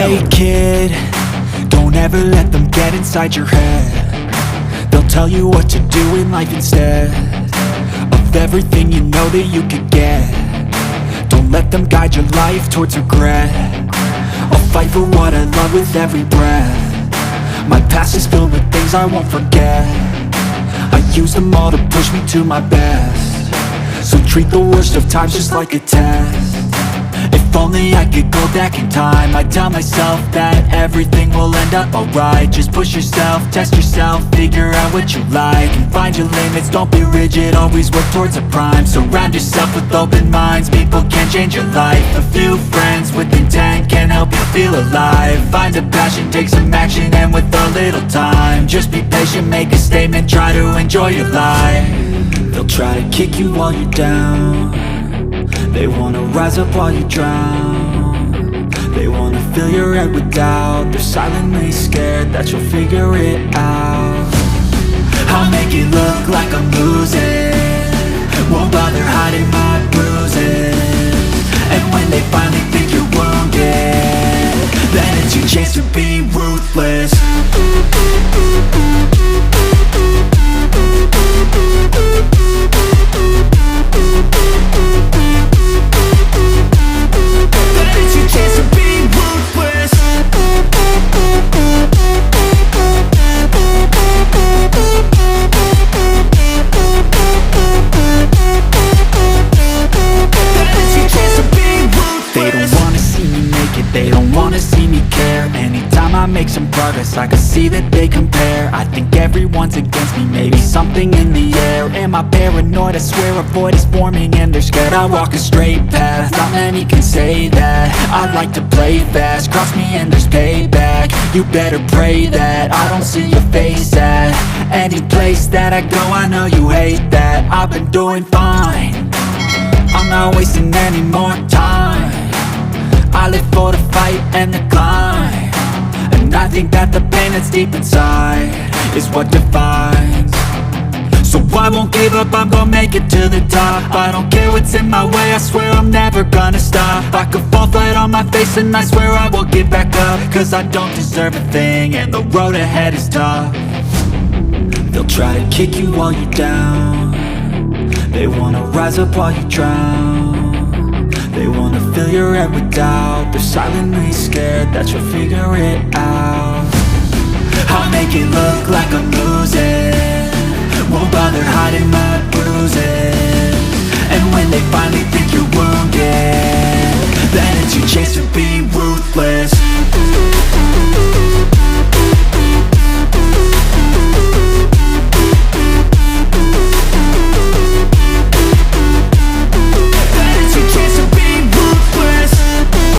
Hey kid, don't ever let them get inside your head. They'll tell you what to do in life instead of everything you know that you could get. Don't let them guide your life towards regret. I'll fight for what I love with every breath. My past is filled with things I won't forget. I use them all to push me to my best. So treat the worst of times just like a test. If only I could go back in time, I'd tell myself that everything will end up alright. Just push yourself, test yourself, figure out what you like, and find your limits, don't be rigid, always work towards a prime. Surround yourself with open minds, people can change your life. A few friends with intent can help you feel alive. Find a passion, take some action, and with a little time, just be patient, make a statement, try to enjoy your life. They'll try to kick you while you're down. They wanna rise up while you drown. They wanna fill your head with doubt. They're silently scared that you'll figure it out. I'll make it look like I'm losing, won't bother hiding my bruises. And when they finally think you're wounded, then it's your chance to be ruthless. They don't wanna see me care. Anytime I make some progress, I can see that they compare. I think everyone's against me, maybe something in the air. Am I paranoid? I swear a void is forming and they're scared. I walk a straight path, not many can say that. I like to play fast, cross me and there's payback. You better pray that I don't see your face at any place that I go. I know you hate that. I've been doing fine, I'm not wasting any more time. I live for the fight and the climb, and I think that the pain that's deep inside is what defines. So I won't give up, I'm gonna make it to the top. I don't care what's in my way, I swear I'm never gonna stop. I could fall flat on my face and I swear I will get back up, cause I don't deserve a thing and the road ahead is tough. They'll try to kick you while you're down. They wanna rise up while you drown. They wanna fill your head with doubt. They're silently scared that you'll figure it out. I'll make it look like I'm losing, won't bother hiding my bruises. And when they finally think you're wounded, then it's your chance to be ruthless.